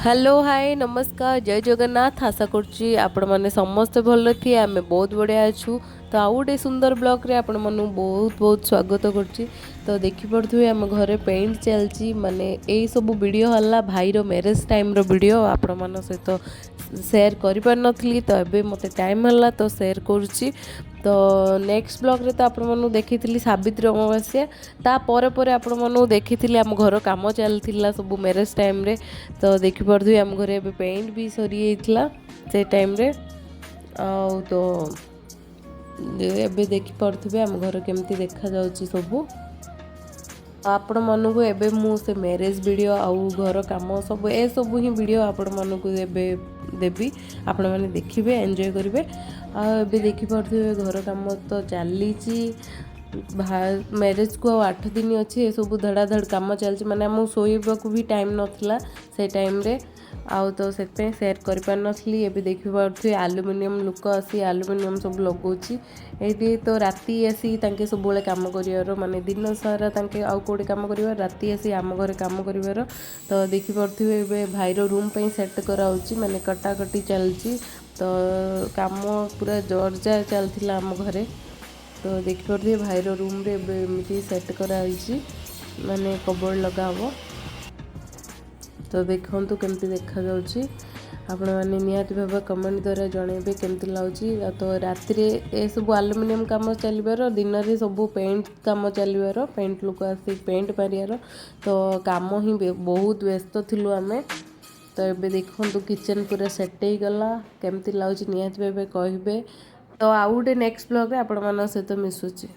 Hello hi नमस्कार जय जगन्नाथ आशा करुच्ची आपण मैंने समस्ते भल थी आम बहुत बढ़िया अच्छू तो आउ गोटे सुंदर ब्लॉग रे आपण मन बहुत बहुत स्वागत करुच्ची। तो देखिपे आम घरे पेंट चलती माने यही सब वीडियो हल्ला भाईर मैरेज टाइम रो वीडियो आपण मन सहित सेयार कर पार नथली तो एबे मते टाइम हल्ला तो सेयार करुच्ची। तो नेक्स्ट ब्लॉग रे तो आपण मनु देखी सावित्री अमावास्या ता परे परे आपण मनु देखी आम घर काम चलता सब मैरेज टाइम रे। तो देखिपे आम घरे एबे पेंट भी सरी जाइथिला से टाइम रे आ तो एबे देखिपे आम घर केमती देखा जाउची सबू आपण मन को एबे मु से मैरेज वीडियो आउ घर काम सब ए सब ही वीडियो आपण मन को एबे देबी आपण माने देखिबे एंजॉय करिवे। आ एबे देखिपे घर काम तो चली मैरेज को 8 दिन अच्छी ये सब धड़ाधड़ कम चलती माने आम शोबा को भी टाइम नाला से टाइम रे आउ तो से सेयार कर पार नथली। एबे देखिपे आलुमिनियम लुक आसी आलुमिनियम सब लगौछि एठी तो राति आसी तांके सब बेले काम करिवार माने दिन सारा तांके आउ कोडे काम करिवार राति आसी आम घरे काम करिवार। तो देखिपे एबे भाईर रूम पे सेट कराउछि माने कटाकटी चलछि तो काम पूरा जोरजार चलथिला आम घरे। तो देखिपे भाईर रूम रे एमती सेट कराई माने कबोर्ड लगा हो तो देखु केमती देखा जाउची आपण माने निहाती भाव कमेंट द्वारा जनइबे केमती लाउची। तो राति रे ए सब एल्युमिनियम काम चलिबार दिन रे सब पेंट काम चलिबार पेंट लोक आसी पेंट मारियार तो काम ही बहुत व्यस्त थिलु आमे। तो एबे देखु किचन पूरा सेट हो गला केमती लाउची निहाती भाव कहबे। तो आउ गोटे नेक्स्ट ब्लॉग रे आपण मान सहित मिसुची।